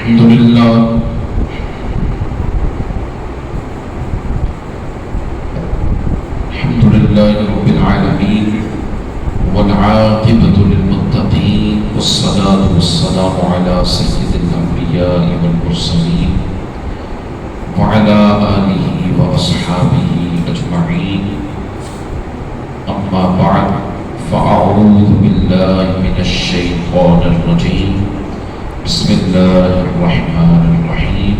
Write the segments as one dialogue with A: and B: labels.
A: الحمد لله رب العالمين والعاقبة للمتقين والصلاة والسلام على سيد الأنبياء والمرسلين وعلى آله وأصحابه أجمعين أما بعد فأعوذ بالله من الشيطان الرجيم بسم الله الرحمن الرحيم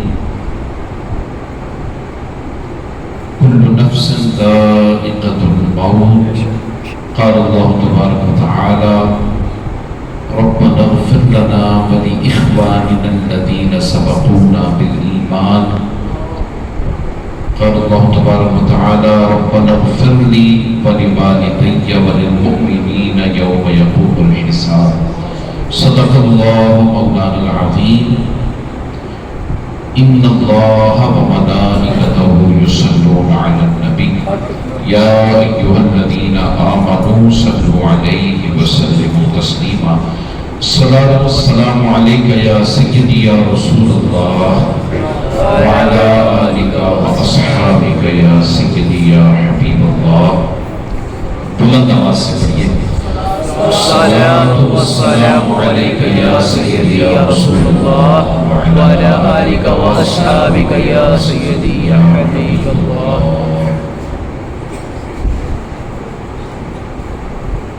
A: كل نفس ذائقة الموت قال الله تبارك وتعالى ربنا اغفر لنا ولإخواننا الذين سبقونا بالإيمان قال الله تبارك وتعالى ربنا اغفر لي ولوالدي وللمؤمنين يوم يقوم الحساب صدق الله مولانا العظيم إن الله وملائكته يصلون على النبي يا أيها الذين آمنوا صلوا عليه وسلموا تسليما الصلاة والسلام عليك يا سيدي يا رسول الله وعلى آلك وأصحابك يا سيدي يا حبيب الله بلند آواز سے پڑھیے الصلاة والسلام عليك يا سيدي يا رسول الله
B: وعلى آلك وأصحابك يا سيدي يا حبيب الله.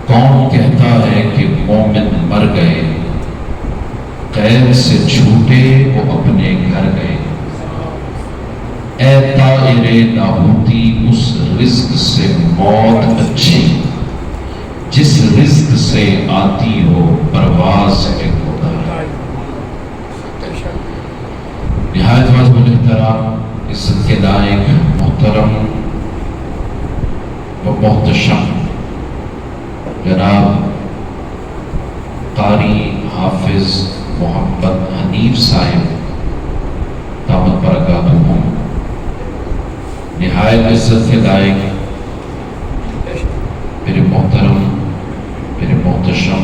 A: کون کہتا ہے کہ مومن مر گئے، قید سے چھوٹے وہ اپنے گھر گئے. اے طائر لاہوتی اس رزق سے موت اچھی جس رزق سے آتی ہو پرواز میں ہوتا ہے. نہایت واجب الاحترام عزت کے لائق محترم و محتشم جناب قاری حافظ محمد حنیف صاحب دامت برکاتہم، نہایت عزت کے لائق میرے محترم میرے محتشم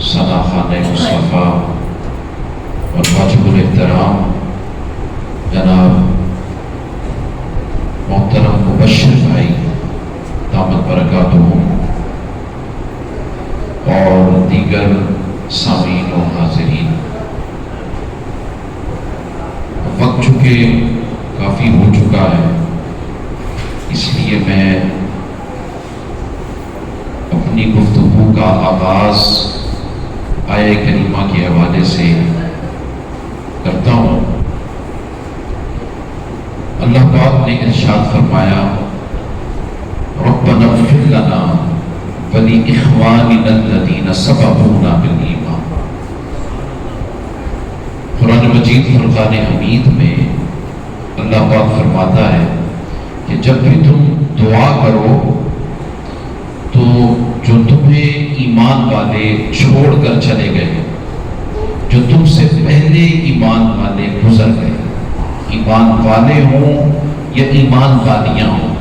A: ثنا خان مصطفیٰ اور واجب الاحترام جناب محترم مبشر بھائی دامت برکاتہم اور دیگر سامعین و حاضرین، وقت چونکہ کافی ہو چکا ہے اس لیے میں اپنی گفتگو کا آغاز آیہ کریمہ کے حوالے سے کرتا ہوں. اللہ پاک نے ارشاد فرمایا ربنا اغفر لنا ولإخواننا الذين سبقونا بالإيمان. قرآن مجید فرقان حمید میں اللہ پاک فرماتا ہے کہ جب بھی تم دعا کرو تو جو تمہیں ایمان والے چھوڑ کر چلے گئے، جو تم سے پہلے ایمان والے گزر گئے، ایمان والے ہوں یا ایمان والیاں ہوں،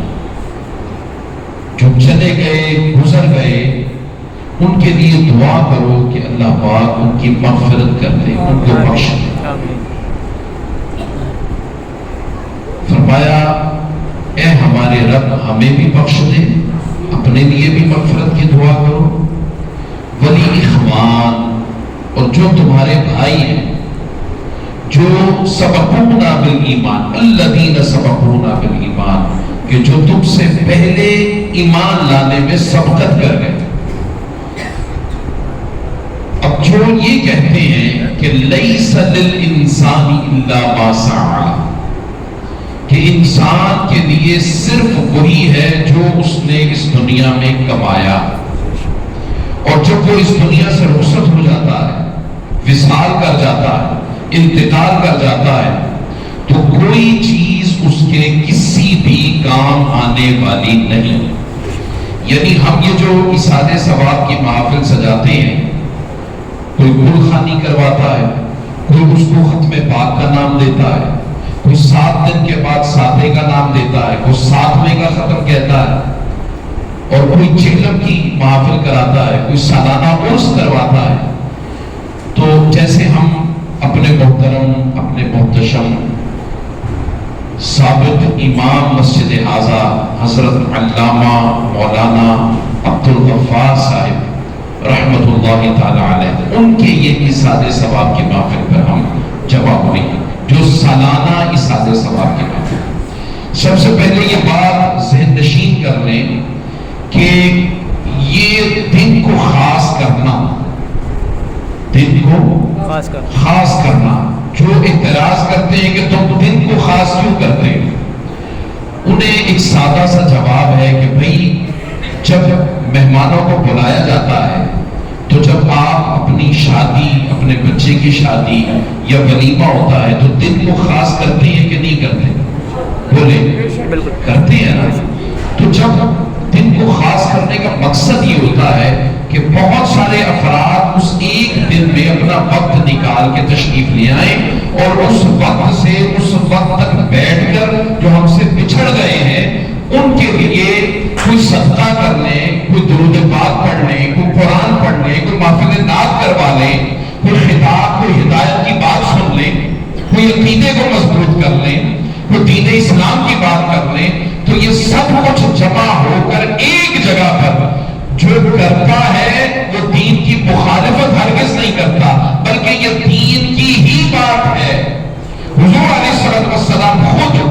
A: جو چلے گئے گزر گئے ان کے لیے دعا کرو کہ اللہ پاک ان کی مغفرت کر دے، ان کو بخش دے. فرمایا اے ہمارے رب ہمیں بھی بخش دے، اپنے لیے بھی مغفرت کی دعا کرو. ولی اخوان اور جو تمہارے بھائی ہیں جو سبقونا بالایمان الذین سبقونا بالایمان، کہ جو تم سے پہلے ایمان لانے میں سبقت کر گئے. اب جو یہ کہتے ہیں کہ لیس للانسان الا ما سعی، کہ انسان کے لیے صرف وہی ہے جو اس نے اس دنیا میں کمایا، اور جب وہ اس دنیا سے رخصت ہو جاتا ہے، وصال کر جاتا ہے، انتقال کر جاتا ہے، تو کوئی چیز اس کے کسی بھی کام آنے والی نہیں. یعنی ہم یہ جو اصالہ ثواب کی محافل سجاتے ہیں، کوئی گل خوانی کرواتا ہے، کوئی اس کو ختم پاک کا نام دیتا ہے، کوئی 7 دن کے بعد ساتھے کا نام دیتا ہے، کوئی 7ویں کا ختم کہتا ہے، اور کوئی چہلم کی محافل کراتا ہے، کوئی سالانہ عرس کرواتا ہے. تو جیسے ہم اپنے محترم اپنے محتشم سابق امام مسجد اعظہ حضرت علامہ مولانا عبدالغفار صاحب رحمت اللہ تعالی علیہ، ان کے یہ اصالہ ثواب کی محفل پر ہم جمع ہوئے ہیں، جو سالانہ اصالہ ثواب کی محفل۔ سب سے پہلے یہ بات ذہن نشین کر لیں کہ یہ دن کو خاص کرنا، دن کو خاص کرنا، جو اعتراض کرتے ہیں کہ تم دن کو خاص کیوں کرتے ہیں، انہیں ایک سادہ سا جواب ہے کہ بھئی جب مہمانوں کو بلایا جاتا ہے تو جب آپ اپنی شادی، اپنے بچے کی شادی یا ولیمہ ہوتا ہے تو دن کو خاص کرتے ہیں کہ نہیں کرتے؟ بولے کرتے ہیں نا۔ تو جب دن کو خاص کرنے کا مقصد یہ ہوتا ہے کہ بہت سارے افراد اس ایک دن میں اپنا وقت نکال کے تشریف لے آئیں اور اس وقت سے اس وقت تک بیٹھ کر جو ہم سے بچھڑ گئے ہیں ان کے لیے کوئی صدقہ کر لیں، کوئی درود پاک پڑھ لیں، کوئی قرآن پڑھ لیں، کوئی محفل نعت کروا لیں، کوئی خطاب، کوئی ہدایت کی بات سن لیں، کوئی عقیدے کو مضبوط کر لیں، کوئی دین اسلام کی بات کر لیں، تو یہ سب کچھ جمع ہو کر ایک جگہ پر جو کرتا ہے وہ دین کی مخالفت ہرگز نہیں کرتا، بلکہ یہ دین کی ہی بات ہے۔ حضور علیہ السلام خود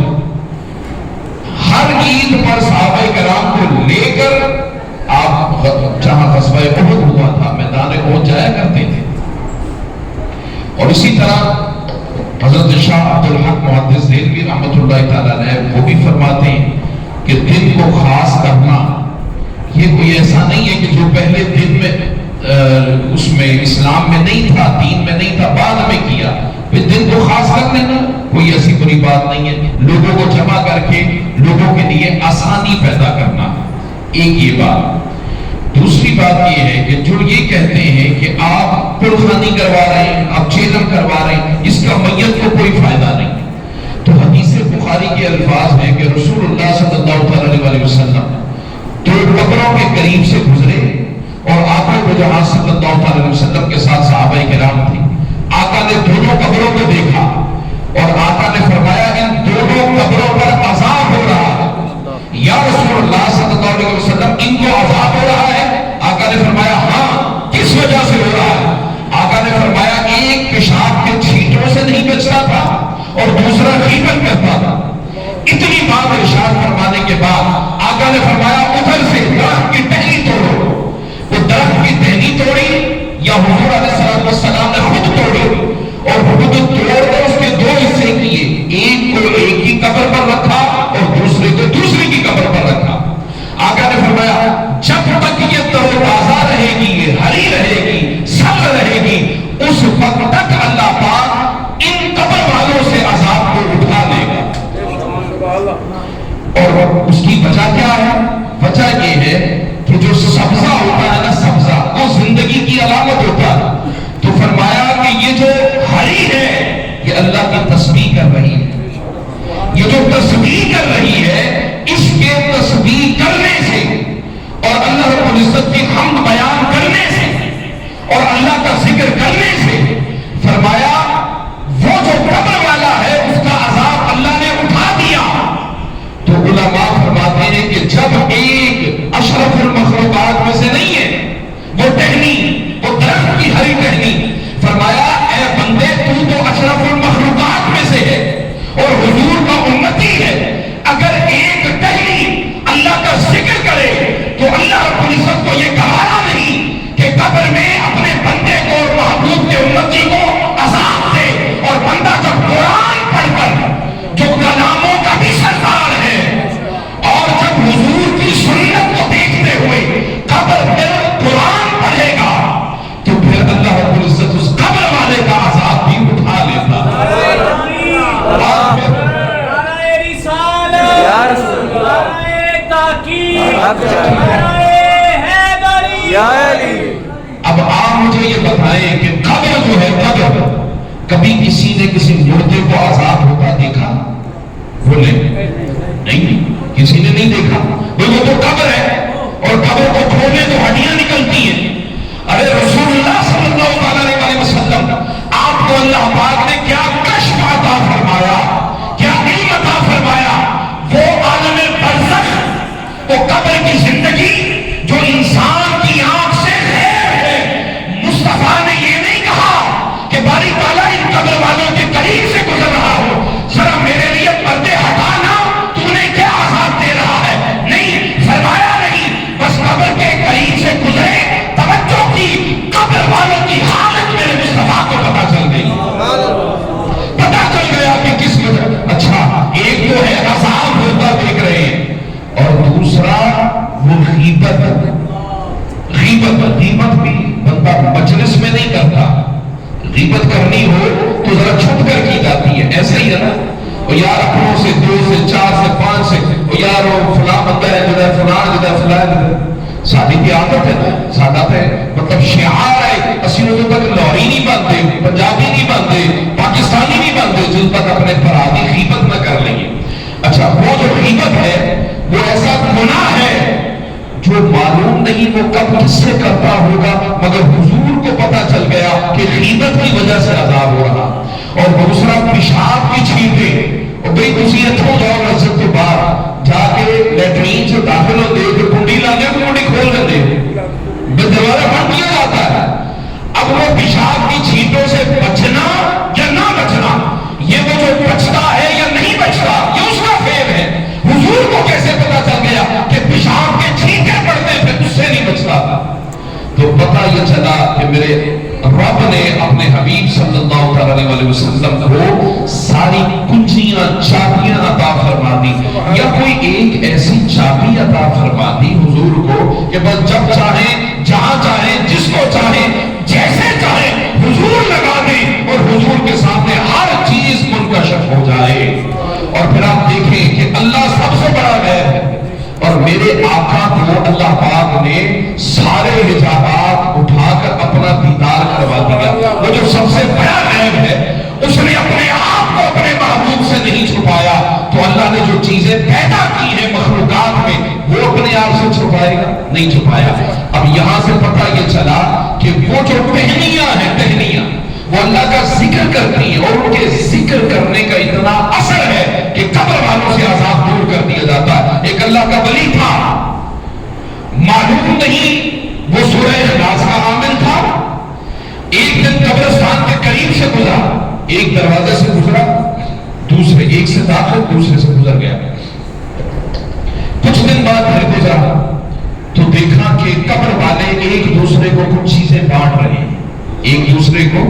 A: ہر عید پر صحابہ کرام کو لے کر، آپ جہاں غزوہ احد ہوا تھا میدان احد جایا کرتے تھے، اور اسی طرح حضرت شاہ عبدالحق محدث دہلوی رحمۃ اللہ تعالیٰ علیہ وہ بھی فرماتے ہیں کہ دن کو خاص کرنا یہ کوئی ایسا نہیں ہے کہ جو پہلے دن میں اس میں اسلام میں نہیں تھا، دین میں نہیں تھا، بعد میں کیا، پھر دن کو خاص کر لینا کوئی ایسی بری بات نہیں ہے۔ لوگوں کو جمع کر کے لوگوں کے لیے آسانی پیدا کرنا، ایک یہ بات۔ دوسری بات یہ ہے کہ جو یہ کہتے ہیں کہ آپ پرخانی کروا رہے ہیں، آپ چیلم کروا رہے ہیں، اس کا میت کو کوئی فائدہ نہیں، تو حدیث بخاری کے الفاظ ہیں کہ رسول اللہ صلی اللہ علیہ وسلم دو قبروں کے قریب سے گزرے اور آقا کو جہاں صلی اللہ علیہ وسلم کے ساتھ صحابہ کرام تھے، آقا نے دونوں قبروں کو دیکھا اور آقا نے فرمایا ان دونوں قبروں پر عذاب ہو رہا ہے، یا رسول اللہ صلی اللہ علیہ وسلم ان کو عذاب ہو رہا ہے؟ آقا نے فرمایا ہاں، کس وجہ سے ہو رہا ہے؟ آقا نے فرمایا ایک پیشاب کے چھینٹوں سے نہیں بچتا تھا اور دوسرا غیبت کرتا تھا۔ اتنی بات ارشاد فرمانے کے بعد آقا نے فرمایا ادھر سے درخت کی ٹہنی توڑو۔ وہ درخت کی ٹہنی توڑی یا حضور علیہ السلام نے خود توڑی اور خود توڑ کر اس کے دو حصے کیے، ایک کو ایک کی قبر پر رکھا اور دوسرے کو دوسری کی قبر پر رکھا۔ آقا نے فرمایا جب تک یہ تروتازہ رہے گی، یہ ہری رہے گی، سبز رہے گی، اس وقت تک اللہ پاک ان قبر والوں سے عذاب کو اٹھا لے گا۔ اور اس کی وجہ کیا ہے؟ وجہ یہ ہے کہ جو سبزہ ہوتا ہے نا، سبزہ وہ زندگی کی علامت ہوتا ہے، تو فرمایا کہ یہ جو ہری ہے یہ اللہ کی تسبیح کر رہی ہے، یہ جو تسبیح کر رہی ہے اس کے تسبیح کرنے سے اور اللہ رب العزت کی حمد بیان کرنے سے اور اللہ کا ذکر کرنے سے فرمایا وہ جو قبر والا ہے اس کا عذاب اللہ نے اٹھا دیا۔ تو علماء فرماتے ہیں کہ جب ایک اشرف المخلوقات میں سے نہیں ہے وہ ٹہنی، وہ درخت کی ہری ٹہنی، فرمایا اے بندے تو اشرف المخلوقات میں سے ہے اور حضور کا امتی ہے، اگر ایک ٹہنی اللہ کا ذکر کرے تو اللہ رب العزت کو یہ گوارا نہیں کہ قبر میں اپنے بندے کو اور محبوب کے امتی کو عذاب دے، اور بندہ جب قرآن پڑھ کر جو کلاموں کا بھی سردار ہے اور جب حضور کی سنت کو دیکھتے ہوئے قبر میں قرآن پڑھے گا تو پھر اللہ رب العزت اس قبر والے کا عذاب بھی اٹھا لیتا ہے۔ اب آپ مجھے یہ بتائیں کہ قبر جو ہے قبر، کبھی کسی نے کسی مردے کو عذاب ہوتا دیکھا؟ بولے نہیں، کسی نے نہیں دیکھا۔ وہ تو قبر ہے اور قبر کو کھولنے تو ہڈیاں نکلتی ہیں۔ ارے رسول اللہ صلی اللہ علیہ وسلم آپ کو اللہ اللہ پاک نے کیا کشف عطا فرمایا، کیا علم عطا فرمایا. وہ عالم برزخ، وہ قبر کی زندگی جو انسان کی آنکھ سے غیر ہے. مصطفیٰ نے یہ نہیں کہا کہ باری تعالیٰ ان قبر والوں کے قریب سے گزر رہا ہو، ذرا میرے لیے پردے ہٹانا، تو انہیں کیا عذاب دے رہا ہے. نہیں فرمایا، نہیں، بس قبر کے قریب سے گزرے، توجہ کی، قبر والوں کی حالت میرے مصطفیٰ کو پتا چل گئی، پتا چل گیا کہ کس وجہ. اچھا، ایک تو ہے عذاب ہوتا دیکھ رہے ہیں، اور دوسرا وہ غیبت. غیبت بھی بندہ مجلس میں نہیں کرتا. غیبت کرنی ہو تو ذرا چھپ کر کی جاتی ہے، ایسا ہی ہے نا. اور یار اپنوں سے، 2 سے 4 سے 5 سے، اور یار وہ فلاں بندہ ہے جو ہے فلاں سادی کی عادت ہے نا. سادات ہے مطلب شعار ہے. اسی لوگوں تک لاہوری نہیں بنتے، پنجابی نہیں بنتے، پاکستانی نہیں بنتے جن تک اپنے فرادی غیبت نہ کر لیں گے. اچھا، وہ جو غیبت ہے وہ ایسا گناہ ہے جو معلوم نہیں وہ کب کس سے کرتا ہوگا، مگر حضور کو پتا چل گیا کہ غیبت کی وجہ سے عذاب ہو رہا. اور دوسرا پیشاب کی چھینٹیں. اور بھئی تسی اتھوں جاؤ مسجد کے باہر جا کے لیٹرین سے داخل ہو دے کے کنڈی لانے کو کنڈی کھول کر دے دروازہ بند کیا جاتا ہے. اب وہ پیشاب کی چھینٹوں سے بچنا یا نہ بچنا، یہ وہ جو بچتا ہے یا نہیں بچتا، یہ اس کا فیل ہے. حضور کو کیسے پتا چل گیا کہ پیشاب کے چھینٹے پڑتے پھر اس سے نہیں بچتا؟ تو پتہ یہ چلا کہ میرے رب نے اپنے حبیب صلی اللہ علیہ وسلم کو ساری کنجیاں، چابیاں عطا فرما دی، یا کوئی ایک ایسی چابی عطا فرما دی حضور کو کہ بس جب چاہیں، جہاں چاہیں، جس کو چاہیں، جیسے چاہیں حضور لگا دیں اور حضور کے سامنے ہر چیز منکشف ہو جائے. اور پھر آپ دیکھیں کہ اللہ سب سے بڑا غیب ہے، اور میرے آقا کو اللہ پاک نے سارے حجابات اٹھا کر اپنا دیدار کروا دیا. وہ جو سب سے بڑا غیب ہے اس نے اپنے آپ کو اپنے محبوب سے نہیں چھپایا. تو اللہ نے جو چیزیں پیدا کی ہیں مخلوقات میں وہ اپنے آپ سے چھپائے گا؟ نہیں چھپایا. اب یہاں سے پتہ یہ چلا کہ وہ جو ٹہنیاں ہیں، ٹہنیاں وہ اللہ کا ذکر کرتی ہیں، اور ان کے ذکر کرنے کا اتنا اثر ہے کہ قبر والوں سے عذاب دور کر دیا جاتا ہے. ایک اللہ کا ولی تھا، معلوم نہیں وہ سورہ اخلاص کا عامل تھا. ایک دن قبرستان کے قریب سے گزرا، ایک دروازے سے گزرا، دوسرے ایک سے داخل دوسرے سے گزر گیا. کچھ دن بعد پھر گزرا تو دیکھا کہ قبر والے ایک دوسرے کو کچھ چیزیں بانٹ رہے ہیں، ایک دوسرے کو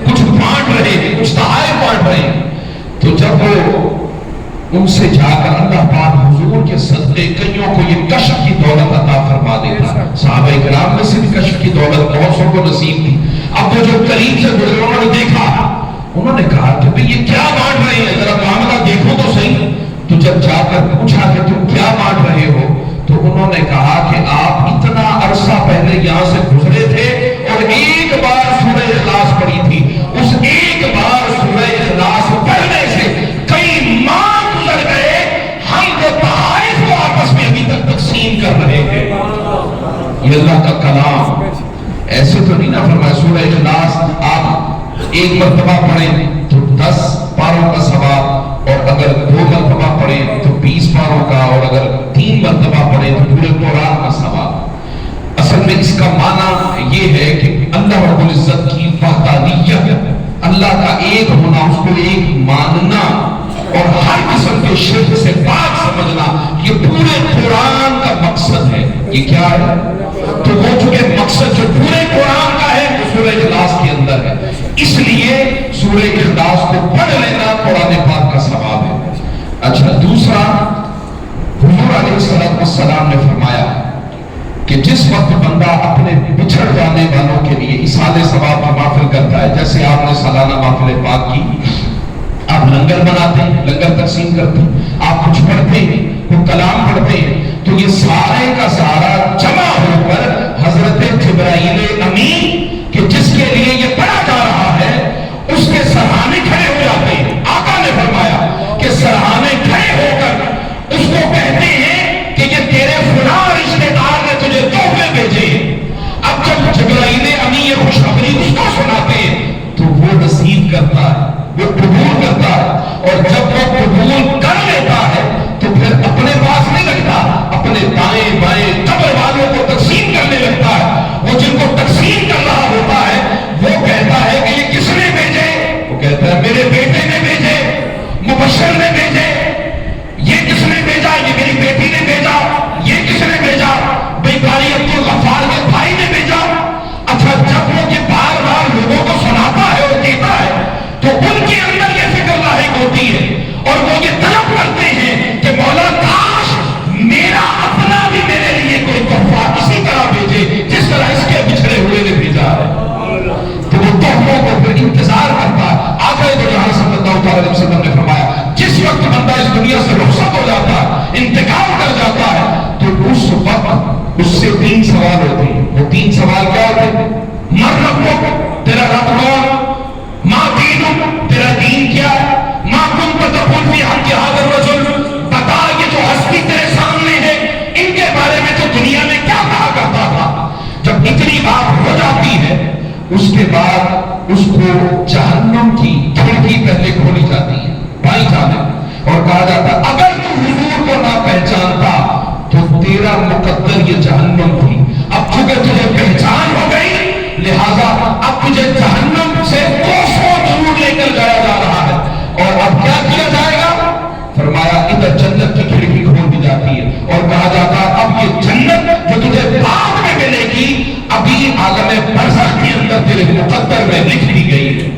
A: کچھ بانٹ رہے ہیں، کچھ تحائف بانٹ رہے ہیں. تو جب وہ ان سے جا کر اللہ پاک حضور کے صدقے کئیوں کو یہ کشف کی دولت عطا فرما دیتا. صحابہ کرام میں سے بھی کشف کی دولت بہت سو کو نصیب تھی. اب وہ جو قریب سے گزرے انہوں نے دیکھا، انہوں نے کہا کہ بھئی یہ کیا بانٹ رہے ہیں، ذرا معاملہ دیکھو تو صحیح. تو جب جا کر پوچھا کہ تم کیا بانٹ رہے ہو، تو انہوں نے کہا کہ آپ اتنا عرصہ پہلے یہاں سے گزرے تھے اور ایک بار سورہ اخلاص پڑھی تھی، اس ایک بار سورہ اخلاص پڑھنے سے کئی ماہ گزر گئے، ہم وہ تحائف کو آپس میں ابھی تک تقسیم کر رہے ہیں. یہ اللہ کا کلام ایسے تو نہیں نہ فرمایا. سورہ اخلاص آپ ایک مرتبہ پڑھیں تو 10 پاروں کا ثواب، اور اگر 2 مرتبہ پڑھیں تو 20 پاروں کا، اور اگر 3 مرتبہ پڑھیں تو پورے قرآن کا ثواب. اصل میں اس کا معنی یہ ہے کہ اللہ رب العزت کی وحدانیت، اللہ کا ایک ہونا، اس کو ایک ماننا اور ہر قسم کے شرک سے پاک سمجھنا، یہ پورے قرآن کا مقصد ہے. یہ کیا ہے؟ تو وہ چونکہ مقصد جو پورے قرآن کا ہے وہ سورہ اخلاص کے اندر ہے، اس لیے سورہ اخلاص کو پڑھ لینا قرآن پاک کا ثواب ہے. اچھا، دوسرا حضور علیہ السلام نے فرمایا کہ جس وقت بندہ اپنے بچھڑ جانے والوں کے لیے اصالہ ثواب کی محفل کرتا ہے، جیسے آپ نے سالانہ محفل پاک کی، آپ لنگر بناتے ہیں، لنگر تقسیم کرتے ہیں، آپ کچھ پڑھتے ہیں، وہ کلام پڑھتے ہیں، تو یہ سارے کا سارا جمع ہو کر حضرت جبرائیل امین کہ جس کے لیے یہ پڑھا جا رہا ہے اس کے سرہانے کھڑے ہو جاتے ہیں. آقا نے فرمایا کہ سرہانے کھڑے ہو کر اس کو کہتے ہیں کہ یہ تیرے فلاں رشتے دار نے تجھے تحفے بھیجے. اب جب جبرائیل امین یہ خوشخبری اس کو سناتے ہیں تو وہ نصیب کرتا اس سے 3 سوال ہوتے ہیں. وہ 3 سوال کیا ہوتے ہیں؟ من ربک، تیرا رب کون؟ ما دینک، تیرا دین کیا ہے؟ ما کنت تقول فی حق ھذا الرجل، بتا یہ جو ہستی تیرے سامنے ہے ان کے بارے میں تو دنیا میں کیا کہا کرتا تھا. جب اتنی بات ہو جاتی ہے اس کے بعد اس کو جہنم کی کھڑکی پہلے کھولی جاتی ہے بائیں جانب، اور کہا جاتا اگر تو حضور کو نہ پہچانتا تو تیرا مقدر یہ جہنم تھی. اب چونکہ تجھے پہچان ہو گئی لہذا اب تجھے جہنم سے کوسوں دور لے کر جایا جا رہا ہے. اور اب کیا کیا جائے گا؟ فرمایا ادھر جنت کی کھڑکی کھول دی جاتی ہے اور کہا جاتا اب یہ جنت جو تجھے بعد میں ملے گی ابھی عالم برزخ کے اندر تیرے مقدر میں لکھ دی گئی ہے.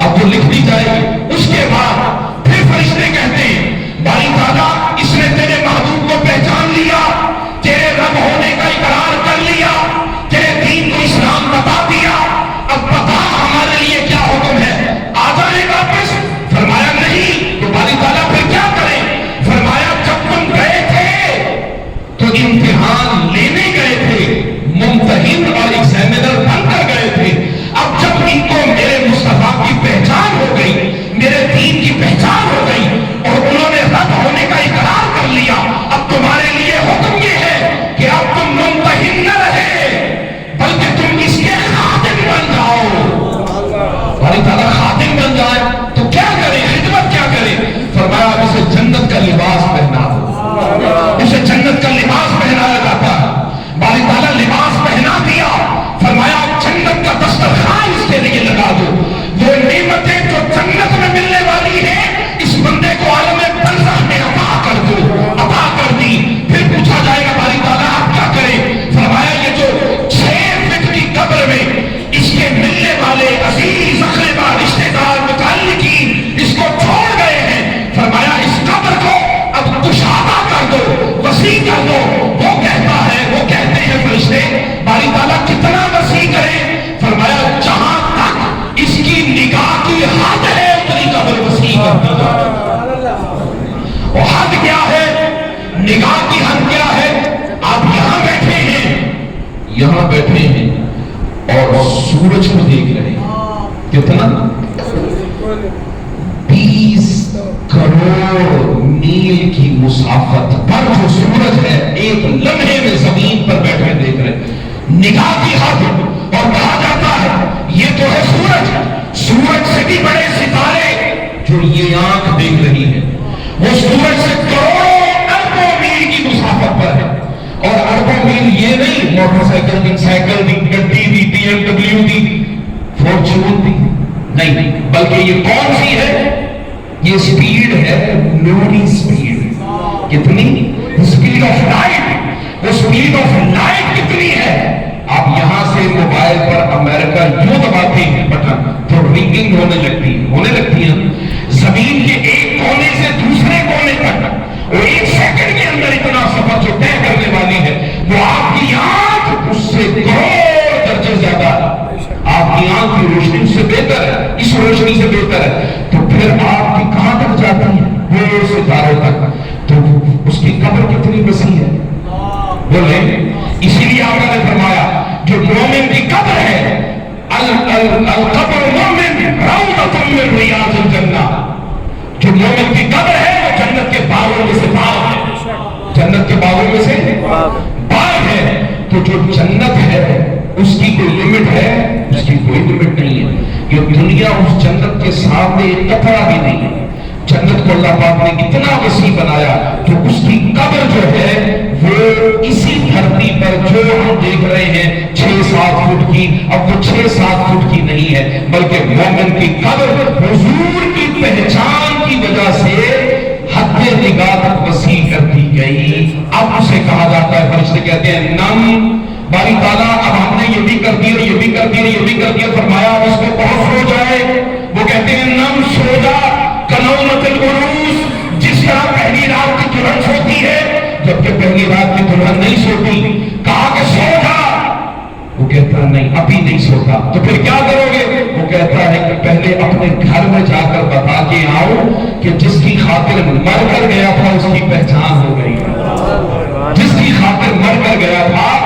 A: اب وہ لکھ دی جائے گی. اس کے بعد پھر فرشتے کہتے ہیں باری تعالیٰ اس نے تیرے محبوب کو پہچان لیا، تیرے رب ہونے کا اقرار کر لیا، تیرے دین کو اسلام بتا دیا، اب بتا ہمارے لیے کیا حکم ہے، آ جائے گا واپس؟ فرمایا نہیں. تو باری تعالیٰ پھر کیا کریں؟ فرمایا جب تم گئے تھے تو امتحان لینے گئے تھے، ممتحن اور ایگزامینر بن کر گئے تھے. اب جب ان کو میرے مصطفیٰ کی پہچان ہو گئی، میرے دین کی پہچان ہو گئی اور انہوں نے رب ہونے کا اقرار کر لیا، اب تمہارے لیے حکم یہ ہے کہ اب تم ممتحن نہ رہے بلکہ تم اس کے خادم بن جاؤ. باری تعالیٰ خادم بن جائے تو کیا کرے، خدمت کیا کرے؟ فرمایا اسے جنت کا لباس پہنا دو. اسے جنت کا لباس پہنایا جاتا ہے. باری تعالیٰ لباس پہنا دیا. فرمایا جنت کا دسترخوان اس کے لیے لگا دو. وہ نعمتیں جو جنت میں ملنے والی ہیں اس بندے کو عالم برزخ میں عطا کر دو. عطا کر دی. پھر پوچھا جائے گا باری تعالیٰ آپ کیا کریں؟ فرمایا یہ جو 6 فٹ کی قبر میں اس کے ملنے والے عزیز اقربا رشتے دار متعلقین اس کو چھوڑ گئے ہیں، فرمایا اس قبر کو اب کشادہ کر دو، وسیع کر دو. وہ کہتا ہے، وہ کہتے ہیں فرشتے باری تعالیٰ کتنا وسیع کریں؟ فرمایا جہاں تک اس کی نگاہ کی حد ہے اتنی قبر وسیع کر دی جائے. وہ حد کیا ہے؟ نگاہ کی حد کیا ہے؟ آپ یہاں بیٹھے ہیں، یہاں بیٹھے ہیں اور سورج کو دیکھ رہے ہیں. کتنا؟ 20 کروڑ میل کی مسافت پر جو سورج ہے ایک لمحے میں زمین پر بیٹھے دیکھ رہے ہیں. نگاہ کی حد. اور کہا جاتا ہے یہ تو ہے سورج، سورج سے بھی بڑے ستارے جو یہ آنکھ دیکھ رہی ہے وہ سورج سے کروڑوں اربوں میل کی مسافت پر ہے. اور اربوں میل یہ نہیں موٹر سائیکل سائیکل دی، گڈی دی، BMW دی، فارچون دی نہیں، بلکہ یہ کون سی ہے؟ یہ سپیڈ ہے نوری سپیڈ. کتنی؟ Speed of light. وہ سپیڈ آف لائٹ کتنی ہے؟ آپ یہاں سے موبائل پر امریکہ یوں دباتے ہیں بٹن تو رنگنگ ہونے لگتی ہے. زمین کے ایک کونے سے دوسرے کونے تک وہ 1 سیکنڈ کے اندر اتنا سفر جو طے کرنے والی ہے وہ آپ کی آنکھ اس سے کروڑ درجے زیادہ ہے. آپ کی آنکھ کی روشنی اس سے بہتر ہے، اس روشنی سے بہتر ہے. تو پھر آپ کی کہاں تک جاتی ہے؟ وہ ستاروں تک. تو اس کی قبر کتنی وسیع ہے بولیں. اسی لیے آقا نے فرمایا جو مومن کی قبر ہے القبر مومن روضۃ من ریاض الجنہ، جو مومن کی قبر ہے وہ جنت کے باغوں میں سے باغ ہے. جنت کے باغوں میں سے باغ ہے. تو جو جنت ہے اس کی کوئی لمٹ ہے؟ اس کی کوئی لمٹ نہیں ہے. یہ دنیا اس جنت کے سامنے ایک قطرہ بھی نہیں ہے. جنت کو اللہ پاک نے اتنا وسیع بنایا تو اس کی قبر جو ہے وہ اسی دھرتی پر جو ہم دیکھ رہے ہیں 6-7 فٹ کی، اب وہ 6-7 فٹ کی نہیں ہے بلکہ مومن کی قبر حضور کی پہچان کی وجہ سے حد نگاہ تک وسیع کر دی گئی. اب اسے کہا جاتا ہے، فرشتے کہتے ہیں نم. باری تعالیٰ اب ہم نے یہ بھی کر دیا، یہ بھی کر دیا، یہ بھی کر دیا. فرمایا اس کو بہت سو جائے. وہ کہتے ہیں نم، سو جا کنومت العروس. جس طرح پہلی رات کی دلہن سوتی ہے جبکہ پہلی رات کی دلہن نہیں سوتی. کہا کہ سو جا. وہ کہتا نہیں ابھی نہیں سوتا. تو پھر کیا کرو گے؟ وہ کہتا ہے کہ پہلے اپنے گھر میں جا کر بتا کے آؤ کہ جس کی خاطر مر کر گیا تھا اس کی پہچان ہو گئی. جس کی خاطر مر کر گیا تھا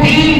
A: 3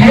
A: 2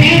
A: 3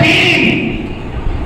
A: 3,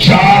A: 4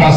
A: 10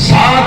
A: 7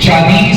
A: 40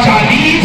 A: 40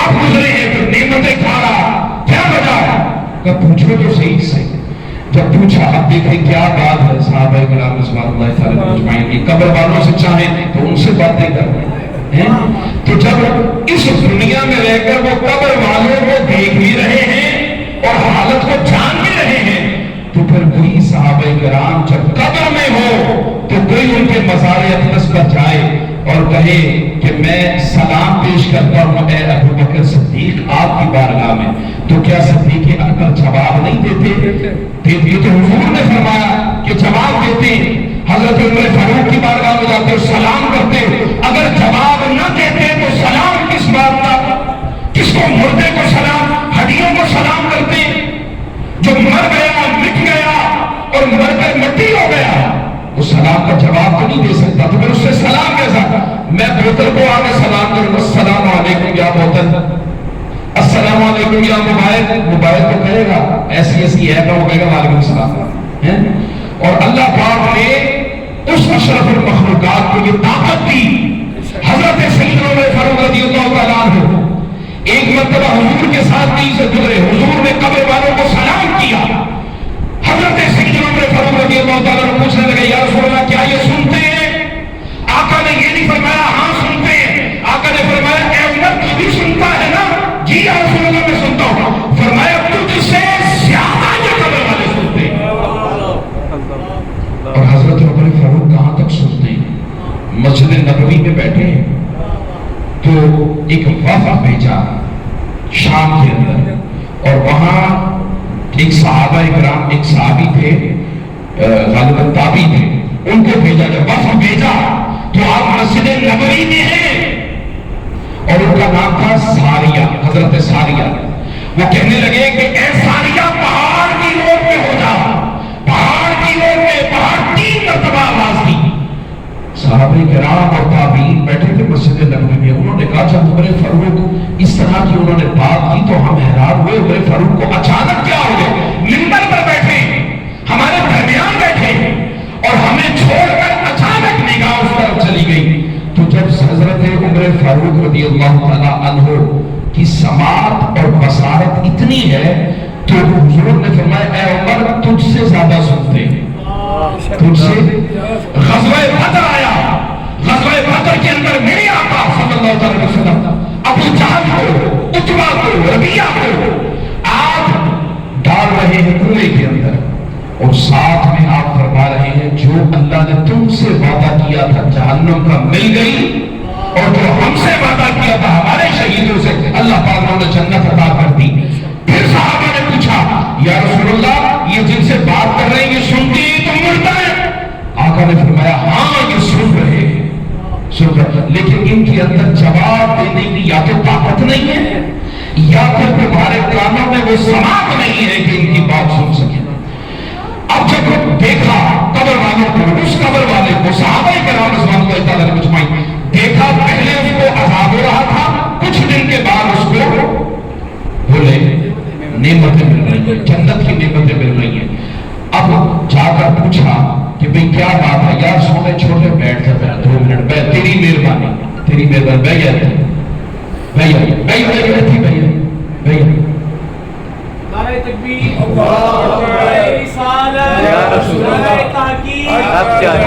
A: اب گزرے ہیں تو نعمتیں کھا رہا، کیا وجہ ہے؟ کہ پوچھو تو صحیح سے۔ جب پوچھا، اب دیکھیں کیا بات ہے، صحابہ کرام رضوان اللہ تعالیٰ اجمعین کی قبر والوں سے چاہیں تو ان سے باتیں کریں ہیں۔ تو جب اس دنیا میں رہ کر وہ قبر والوں کو دیکھ بھی رہے ہیں اور حالت کو جان بھی رہے ہیں، تو پھر وہی صحابہ کرام جب قبر میں ہو تو کوئی ان کے مزار اقدس پر جائے اور کہے کہ میں سلام پیش کرتا ہوں اے ابو بکر صدیق آپ کی بارگاہ میں، تو کیا صدیق اکبر جواب نہیں دیتے؟ یہ تو حضور نے فرمایا کہ جواب دیتے۔ حضرت عمر فاروق کی بارگاہ میں جاتے سلام کرتے، اگر جواب نہ دیتے تو سلام کس بات کا؟ کس کو؟ مردے کو سلام، ہڈیوں کو سلام کرتے؟ جو مر گیا، مٹ گیا اور مر کر مٹی ہو گیا، وہ سلام کا جواب تو نہیں دے سکتا، تو پھر اس سے سلام کیسا؟ میں بوتل کو آگے سلام کروں، السلام علیکم یا بوتل، السلام علیکم یا موبائل، موبائل تو کہے گا ایسی ایسی ہے، وہ کہے گا وعلیکم السلام ہے۔ اور اللہ پاک نے اس اشرف المخلوقات کو یہ طاقت دی، حضرت سیدنا عمر فاروق رضی اللہ تعالیٰ عنہ ایک مرتبہ حضور کے ساتھ نہیں سے گزرے، حضور نے قبر والوں کو سلام کیا، حضرت سیدنا عمر فاروق رضی اللہ تعالیٰ عنہ پوچھنے لگے یا رسول اللہ کیا یہ سنتے ہیں؟ آقا نے یہ نہیں فرمایا ہاں سنتے ہیں، آقا نے فرمایا اے عمر تو بھی سنتا ہے نا؟ جی یا رسول اللہ میں سنتا ہوں۔ فرمایا تجھ سے زیادہ یہ قبر والے سنتے ہیں۔ اور حضرت عمر فاروق کہاں تک سنتے ہیں؟ مسجد نبوی میں بیٹھے ہیں تو ایک وفد بھیجا شام کے اندر، اور وہاں ایک صحابہ کرام، ایک صحابی تھے غالباً تابعی تھے، ان کو بھیجا۔ جب وفد بھیجا تو آپ مسجد نبوی میں ہیں اور ان کا نام تھا ساریہ، حضرت ساریہ۔ وہ کہنے لگے کہ اے ساریہ پہاڑ کی روڈ پہ ہو جا، پہاڑ کی روڈ پہ، پہاڑ 3 مرتبہ آواز دی۔ صحابہ کرام اور تابعین بیٹھے تھے مسجد نبوی میں، انہوں نے کہا جب عمر فاروق اس طرح کی انہوں نے بات کی تو ہم حیران ہوئے، عمر فاروق کو اچانک کیا ہو گیا؟ منبر پر بیٹھے ہمارے درمیان بیٹھے اور ہمیں چھوڑ کر اچانک نگاہ اس طرف چلی گئی۔ تو جب حضرت عمر فاروق رضی اللہ تعالیٰ عنہ کی سماعت اور بصارت اتنی ہے تو حضور نے فرمایا اے عمر تجھ سے زیادہ سنتے ہیں، تجھ سے۔ غزوہ بدر آیا، غزوہ بدر کے اندر میرے آقا صلی اللہ علیہ وسلم ابو جہل کو، عتبہ کو، ربیعہ کو آپ ڈال رہے ہیں کنویں کے اندر، اور ساتھ میں آپ فرما رہے ہیں جو اللہ نے تم سے وعدہ کیا تھا جہنم کا مل گئی، اور جو ہم سے وعدہ کیا تھا ہمارے شہیدوں سے اللہ پاک نے جنت عطا کر دی۔ پھر صحابہ نے پوچھا یا رسول اللہ یہ جن سے بات کر رہے ہیں یہ سنتے ہیں تو مڑتا ہے؟ آقا نے فرمایا ہاں یہ سن رہے ہیں، سن رہے، لیکن ان کے اندر جواب دینے کی یا تو طاقت نہیں ہے یا پھر تمہارے کانوں میں وہ سماعت نہیں ہے کہ ان کی بات سن سکیں۔ اب جب دیکھا قبر والوں کو، اس قبر والے کو صحابہ کرام رضوان اللہ تعالیٰ عنہم اجمعین دیکھا، پہلے اس کو عذاب ہو رہا تھا، کچھ دن کے بعد اس کو بولے نعمتیں مل رہی ہیں، جنت کی نعمتیں مل رہی ہیں۔ اب جا کر پوچھا کہ بھئی کیا بات ہے؟ یار سونے چھوٹے بیٹھ جا 2 منٹ، بیٹھ، تیری مہربانی، تیری مہربانی، بیٹھ جاتی
C: نعرہ تکبیر، نعرہ رسالت، نعرہ تحقیق، نعرہ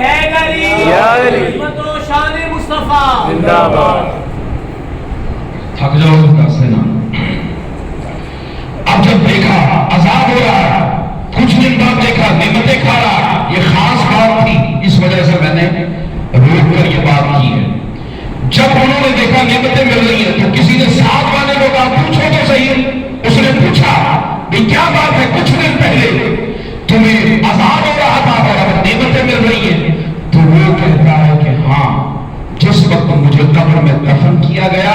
C: حیدری، عظمت و شان مصطفیٰ زندہ باد۔
A: تھک جاؤ دس دینا۔ اب جب دیکھا عذاب ہو رہا ہے، کچھ دن بعد دیکھا نعمتیں کھا رہا، یہ خاص بات تھی، اس وجہ سے میں نے روک کر یہ بات کی ہے۔ جب انہوں نے دیکھا نعمتیں مل رہی ہیں تو کسی نے ساتھ والے کو کہا پوچھو تو صحیح۔ اس نے پوچھا کہ کیا بات ہے، کچھ دن پہلے تمہیں عذاب ہو رہا تھا اور اب نعمتیں مل رہی ہیں؟ تو وہ کہتا ہے کہ ہاں، جس وقت مجھے قبر میں دفن کیا گیا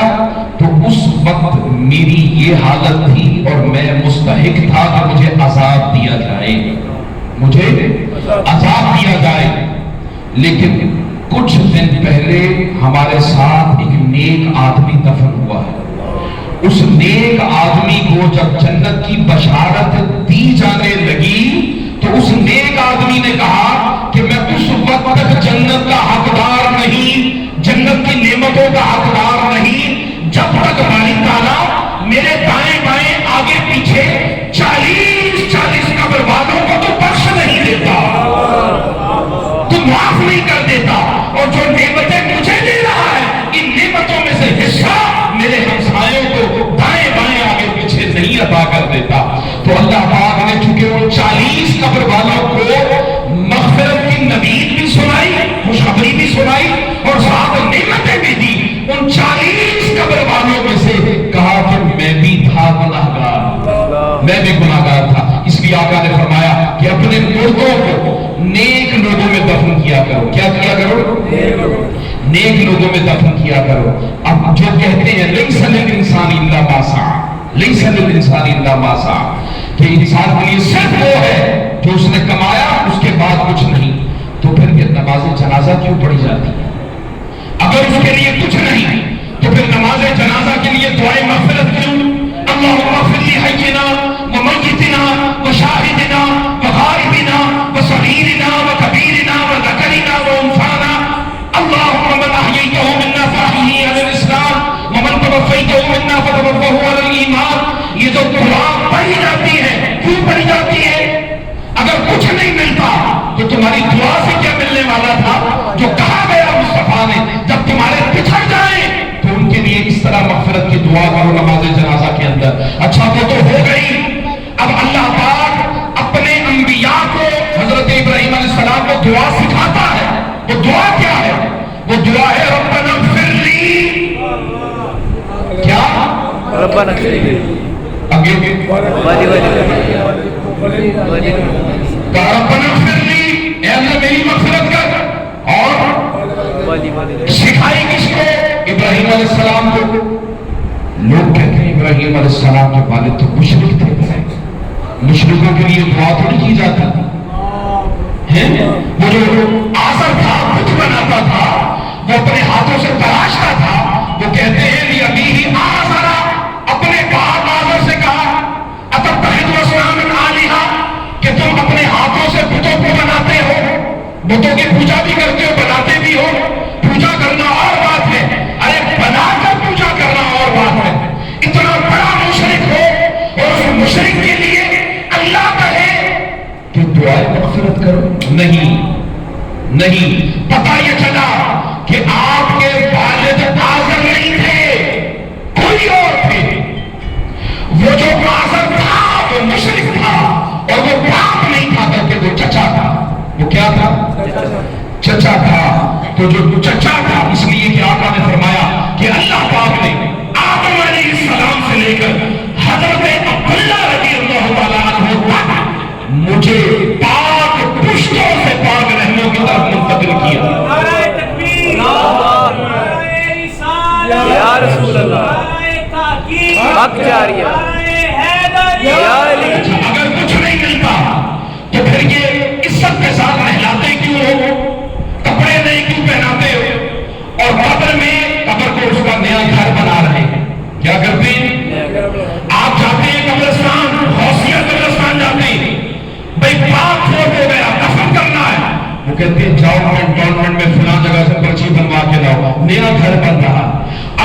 A: تو اس وقت میری یہ حالت تھی اور میں مستحق تھا کہ مجھے عذاب دیا جائے، مجھے عذاب دیا جائے۔ لیکن کچھ دن پہلے ہمارے ساتھ ایک نیک آدمی دفن ہوا ہے، اس نیک آدمی کو جب جنت کی بشارت دی جانے لگی تو اس نیک آدمی نے کہا کہ میں اس وقت تک جنت کا حقدار نہیں، جنت کی نعمتوں کا حقدار نہیں جب اپنے مردوں کو نیک لوگوں میں دفن کیا کرو. کیا کیا کرو؟ نیک لوگوں میں دفن کیا کرو. اب جو کہتے ہیں لیس للانسان الا ما سعى، لیس للانسان الا ما سعى، کہ انسان کے لیے صرف وہ ہے جو اس نے کمایا، اس کے بعد کچھ نہیں. تو پھر یہ نماز جنازہ کیوں پڑھی جاتی ہے؟ اگر اس کے لیے کچھ نہیں تو پھر نماز جنازہ کے لیے دعائے مغفرت کیوں؟ اللہم اغفر لحینا ومیتنا وشاہدنا وغائبنا وصغیرنا وکبیرنا وذکرنا وانثانا، اللہم من احییتہ منا فاحیہ علی الاسلام ومن توفیتہ منا فتوفہ علی الایمان. یہ جو دعا پڑھی جاتی ہے کیوں پڑھی جاتی ہے؟ اگر کچھ نہیں ملتا تو تمہاری دعا سے کیا ملنے والا تھا؟ جو کہا گیا مصطفیٰ نے جب تمہارے بچھڑ جائیں تو ان کے لیے اس طرح مغفرت کی دعا کرو نماز جنازہ کے اندر. اچھا وہ تو ہو گئی. اب اللہ پاک اپنے انبیاء کو، حضرت ابراہیم علیہ السلام کو دعا سکھاتا ہے. وہ دعا کیا ہے؟ وہ دعا ہے ربنا اغفر لی. کیا؟
B: ربنا اغفر لی.
A: آگے ربنا اغفر لی، اے اللہ میری مغفرت کر. اور سکھائی کس کو؟ ابراہیم علیہ السلام کو. لوگ کہتے ہیں ابراہیم علیہ السلام کے والد تو مشرک تھے. مشرکوں کے لیے دعا تو نہیں کی جاتی ہے؟ وہ جو آزر تھا کچھ بناتا تھا، وہ اپنے ہاتھوں سے تراشتا تھا. وہ کہتے ہیں لِأَبِيهِ آزر، اپنے باپ آزر سے کہا أَتَتَّخِذُ أَصْنَامًا آلِهَةً، کہ تم اپنے ہاتھوں سے بتوں کو بناتے ہو، بتوں کی پوجا بھی کرتے ہو، بناتے بھی ہو. پوجا کرنا اور بات ہے، ارے بنا کر پوجا کرنا اور بات ہے. اتنا بڑا مشرک ہو اور اس مشرک کے لیے اللہ کہے کہ دعائیں مغفرت کرو. نہیں. پتہ یہ چلا کہ آپ کے والد آزر نہیں تھے، کوئی اور تھے. وہ جو آزر تھا وہ مشرک تھا، اور وہ باپ نہیں تھا بلکہ وہ چچا تھا. وہ کیا تھا؟ چچا تھا. تو جو چچا تھا، اس لیے کہ آقا نے فرمایا کہ اللہ پاک نے آدم علیہ السلام سے لے کر حضرت عبداللہ رضی اللہ تعالیٰ عنہ تک مجھے پاک پشتوں سے پاک رحموں کی طرف منتقل کیا.
C: نعرہ تکبیر، نعرہ رسالت،
B: یا رسول اللہ،
C: نعرہ تحقیق،
B: حق جاریہ،
C: نعرہ حیدری.
B: یا علی.
A: اگر کچھ نہیں ملتا تو پھر یہ عزت کے ساتھ نہلاتے کیوں ہو؟ کپڑے نہیں کیوں پہناتے ہو؟ اور قبر میں قبر کو اس کا نیا گھر بنا رہے ہیں. کیا کرتے ہیں؟ آپ جاتے ہیں قبرستان، غوثیہ قبرستان جاتے ہیں، بھئی پاک فوت ہو گیا، دفن کرنا ہے. وہ کہتے ہیں جاؤ گورنمنٹ میں فلاں جگہ سے پرچی بنوا کے لاؤ، نیا گھر بن رہا.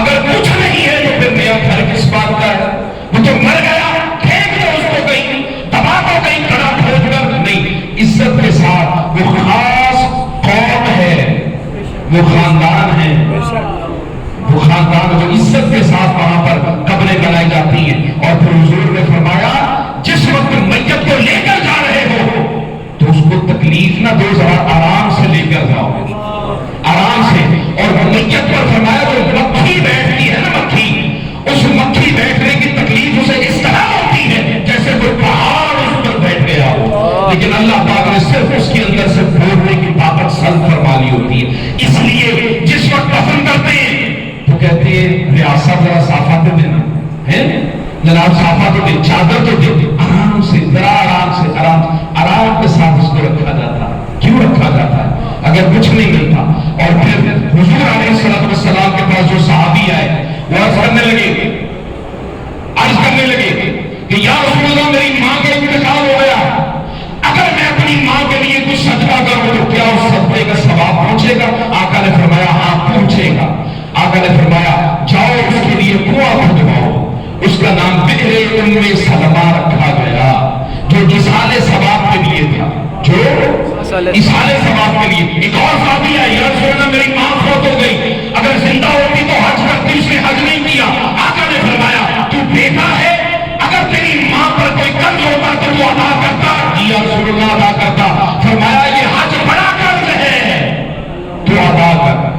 A: اگر کچھ نہیں ہے تو پھر نیا گھر کس بات کا ہے؟ وہ تو مر گیا، پھینک دو اس کو کہیں، دبا دو کہیں کڑا کھود کر. نہیں، عزت کے ساتھ. وہ خاص قوم ہے، وہ خاندان ہے، وہ خاندان جو عزت کے ساتھ وہاں پر قبریں بنائی جاتی ہیں. اور پھر حضور نے فرمایا جس وقت میت کو لے کر جا رہے ہو تو اس کو تکلیف نہ دو، ذرا آرام سے لے کر جاؤ، آرام سے. اور وہ میت پر فرمایا جو مکھی بیٹھتی ہے نا، مکھی، اس مکھی بیٹھنے کی تکلیف اسے اس طرح ہوتی ہے جیسے کوئی پہاڑ اس پر بیٹھ گیا ہو، لیکن اللہ پاک نے صرف اس کے اندر سے بھولنے کی طاقت سلب فرما لی ہوتی ہے. اس لیے جس وقت دفن کرتے ہیں تو کہتے ہیں ریاست ذرا صافہ تو دینا ہے، جناب صافہ تو دے، چادر تو دے. آرام سے، ذرا آرام سے، آرام کے ساتھ اس کو رکھا جاتا ہے. کیوں رکھا جاتا ہے؟ اگر کچھ نہیں ملتا. اور پھر حضور علیہ السلام کے پاس جو صحابی آئے وہ عرض کرنے لگے کہ یا رسول اللہ میری ماں کا انتقال ہو گیا، اگر میں اپنی ماں کے لیے کچھ صدقہ کروں تو کیا اس صدقے کا ثواب پہنچے گا؟ آقا نے فرمایا ہاں پہنچے گا. آقا نے فرمایا جاؤ اس کے لیے کنواں کھدواؤ. اس کا نام بئر ام سلمہ رکھا گیا، جو اصحال ثواب کے لیے تھا، جو اصحال ثواب کے لیے. ایک اور صحابی ہے، یا رسول اللہ میری ماں فوت ہو گئی، اگر زندہ ہوتی تو حج کرتی، اس نے حج نہیں کیا. آقا نے فرمایا تو بیٹا ہے، اگر تیری ماں پر کوئی قرض ہوتا تو وہ ادا کرتا. یا رسول اللہ ادا کرتا. فرمایا یہ حج بڑا قرض ہے، تو ادا کر.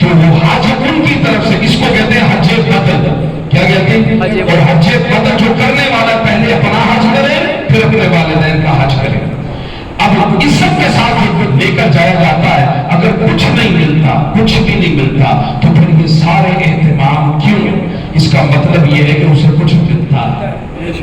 A: تو وہ حج ان کی طرف سے، اس کو کہتے ہیں حج بدل. کیا کہتے ہیں؟ اور حج بدل جو کرنے والا پہلے اپنا حج کرے پھر اپنے والدین عزت کے ساتھ لے کر جایا جاتا ہے، اگر کچھ نہیں ملتا، کچھ بھی نہیں ملتا تو پھر یہ سارے اہتمام کیوں؟ اس کا مطلب یہ ہے کہ اسے کچھ ملتا ہے،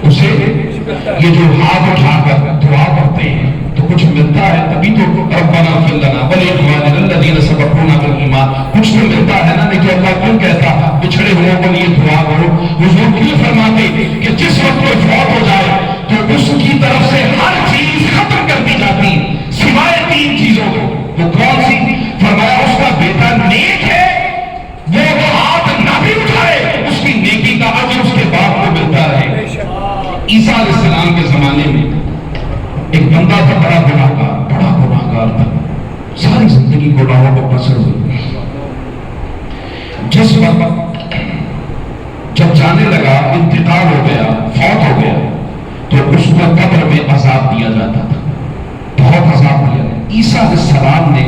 A: اسے یہ جو ہاتھ اٹھا کر دعا کرتے ہیں تو کچھ ملتا ہے، تبھی تو ربنا اغفر لنا ولاخواننا الذین سبقونا بالایمان، کچھ تو ملتا ہے نا۔ نہیں تو اللہ کیوں کہتا بچھڑے ہوئوں کے لیے دعا کرو؟ حضور کیوں فرماتے کہ جس وقت کوئی فوت ہو جائے تو اس کی طرف سے ہر چیز ختم کر دی جاتی سوائے 3 چیزوں کو؟ وہ کون سی؟ فرمایا اس کا بیٹا نیک ہے، وہ ہاتھ نہ بھی اٹھائے، اس کی نیکی کا اجر اس کے باپ کو ملتا رہے۔ عیسیٰ علیہ السلام کے زمانے میں ایک بندہ تھا، بڑا گناہگار تھا، ساری زندگی گناہوں کو بسر ہوئی۔ جس وقت جب جانے لگا، انتقال ہو گیا، فوت ہو گیا، تو اس کو قبر میں عذاب دیا جاتا تھا، بہت عذاب دیا گیا۔ عیسیٰ علیہ السلام نے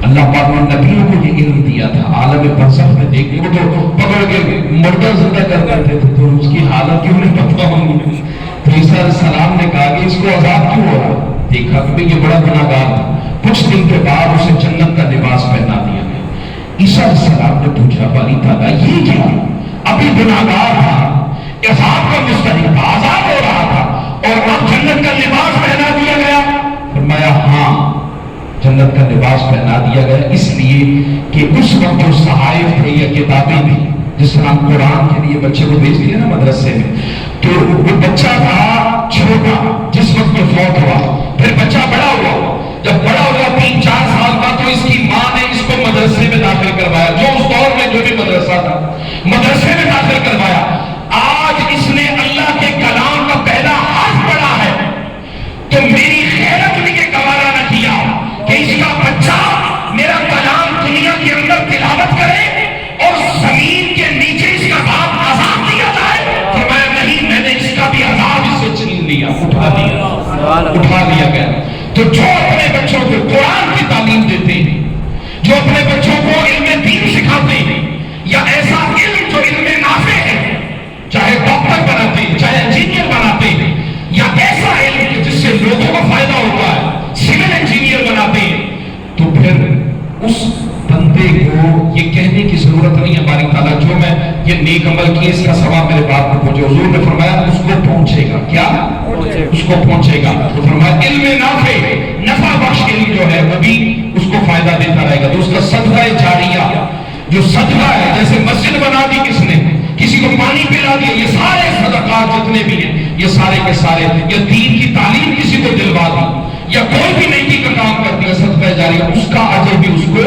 A: اللہ پاک نے نبیوں کو یہ علم دیا تھا، عالم برزخ میں دیکھنے کو تو پکڑ کے مردہ زندہ کر دیتے تھے، تو اس کی حالت کیوں نہیں پتہ ہوگی؟ تو عیسیٰ علیہ السلام نے کہا کہ اس کو عذاب کیوں ہو رہا؟ دیکھا کہ یہ بڑا گناہگار تھا۔ کچھ دن کے بعد اسے جنت کا لباس پہنا دیا گیا۔ عیسیٰ علیہ السلام نے پوچھا باری تعالیٰ یہ کیا؟ ابھی گناہگار تھا، عذاب کا مستحق تھا، عذاب ہو رہا تھا، اور اب جنت کا لباس پہنا دیا گیا؟ فرمایا ہاں، جنت کا لباس پہنا دیا گیا اس لیے کہ اس وقت جو صحائف تھے یا کتابیں تھیں، جس طرح ہم قرآن کے لیے بچے کو بھیج دیے نا مدرسے میں، تو وہ بچہ تھا چھوٹا جس وقت میں فوت ہوا، پھر بچہ بڑا ہوا، جب بڑا ہوا 3-4 سال کا، تو اس کی ماں نے اس کو مدرسے میں داخل کروایا، جو اس دور میں جو بھی مدرسہ تھا مدرسے میں داخل کروایا۔ آج اس نے اللہ کے کلام کا پہلا حرف پڑھا ہے، تو میری خیرت نے یہ گوارا نہ کیا کہ اس کا بچہ میرا کلام دنیا کے اندر تلاوت کرے اور زمین کے نیچے اس کا باپ عذاب دیا جائے۔ فرمایا نہیں، میں نے اس کا بھی عذاب اس سے چھین لیا، اٹھا لیا گیا۔ تو جو اپنے بچوں کو قرآن کی تعلیم دیتے ہیں، جو اپنے بچوں کو علم دین سکھاتے ہیں، یا ایسا علم جو علم نافع ہے، چاہے ڈاکٹر بناتے ہیں، چاہے انجینئر بناتے ہیں، یا ایسا علم جس سے لوگوں کو فائدہ ہوتا ہے، سول انجینئر بناتے ہیں، تو پھر اس بندے کو یہ کہنے کی ضرورت نہیں ہے ہماری تعالیٰ جو میں یہ نیک عمل کی اس کا ثواب میرے باپ کو پہنچے۔ حضور نے فرمایا اس کو پہنچے گا، کیا؟ اس کو پہنچے گا۔ تو فرمایا علم نافع، نفع بخش علم جو ہے وہ بھی اس کو فائدہ دیتا رہے گا۔ تو اس کا صدقہ جاریہ، جو صدقہ ہے، جیسے مسجد بنا دی کس نے، کسی کو پانی پلا دیا، یہ سارے صدقات جتنے بھی ہیں یہ سارے کے سارے، یا دین کی تعلیم کسی کو دلوا دی، یا کوئی بھی نیکی کا کام کر دیا صدقہ جاریہ، اس کا اجر بھی اس کو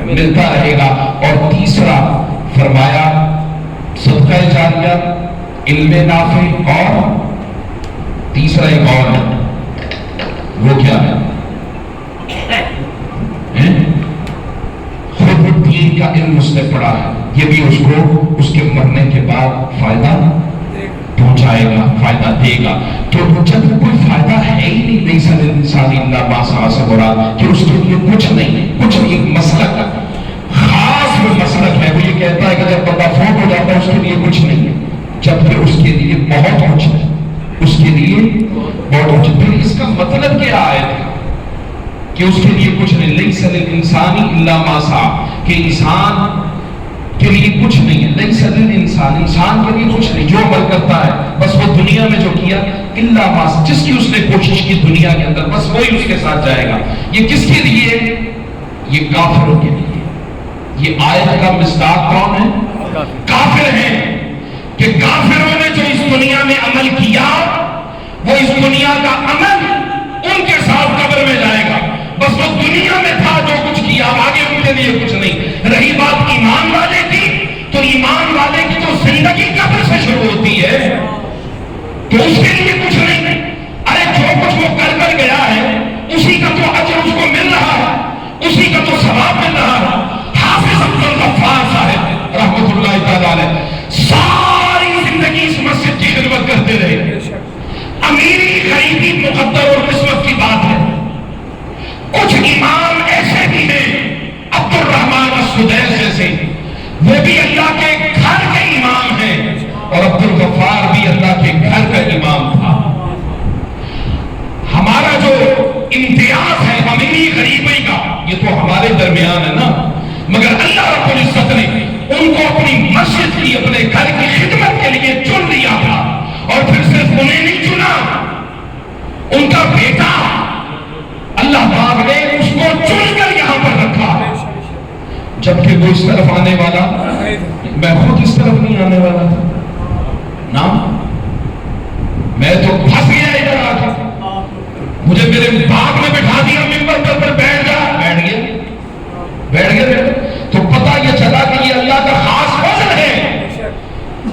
A: ملتا رہے گا۔ اور تیسرا فرمایا صدقہ جاریہ، علم نافع، اور تیسرا ایک اور ہے، وہ کیا ہے؟ خود دین کا علم اس نے پڑھا ہے، یہ بھی اس کو اس کے مرنے کے بعد فائدہ پہنچائے گا، فائدہ دے گا۔ تو جب کوئی فائدہ ہے ہی نہیں، لیس للانسان الا ما سعی سے ہو رہا کہ اس کے لیے کچھ نہیں، کچھ ایک مسلک خاص وہ مسلک ہے، وہ یہ کہتا ہے کہ جب بندہ فوت ہو جاتا ہے اس کے لیے کچھ نہیں ہے، جب پھر اس کے لیے بہت کچھ ہے، اس کے لیے بہت کچھ۔ پھر اس کا مطلب کیا ہے کہ اس کے لیے کچھ نہیں، لیس للانسان الا ما سعی، کہ انسان کے لیے کچھ نہیں ہے، لیس للانسان، انسان کے لیے کچھ نہیں، جو عمل کرتا ہے بس وہ دنیا میں جو کیا، الا ما سعی، جس کی اس نے کوشش کی دنیا کے اندر بس وہی اس کے ساتھ جائے گا۔ یہ کس کے لیے؟ یہ کافروں کے لیے۔ یہ آیت کا مصداق کون ہے؟ کافر ہیں، کہ کافروں نے جو اس دنیا میں عمل کیا وہ اس دنیا کا عمل ان کے ساتھ قبر میں جائے گا، بس وہ دنیا میں تھا جو کچھ کیا، آگے ان کے لیے کچھ نہیں۔ رہی بات ایمان والے کی، تو ایمان والے کی تو زندگی قبر سے شروع ہوتی ہے، تو اس کے لیے کچھ نہیں۔ ارے جو کچھ وہ کر گیا ہے اسی کا تو اجر اس کو مل رہا ہے، اسی کا تو ثواب مل رہا ہے۔ حافظ عبد الغفار صاحب رحمۃ اللہ تعالیٰ علیہ ساری زندگی اس مسجد کی خدمت کرتے رہے، امیری غریبی مقدر اور قسمت کی بات ہے۔ کچھ امام ایسے بھی ہیں، عبد الرحمن السدیس جیسے، وہ بھی اللہ کے گھر کے امام ہیں، اور عبد الغفار بھی اللہ کے گھر کا امام تھا۔ ہمارا جو امتیاز کا بیٹا اللہ پاک نے اس کو چن کر یہاں پر رکھا، جبکہ وہ اس طرف آنے والا، میں خود اس طرف نہیں آنے والا تھا نا، میں تو پھنس گیا ادھر آ کے، مجھے میرے باپ نے بٹھا دیا ممبر پر بیٹھ جا، بیٹھ گیا تو پتہ یہ چلا کہ یہ اللہ کا خاص فضل ہے۔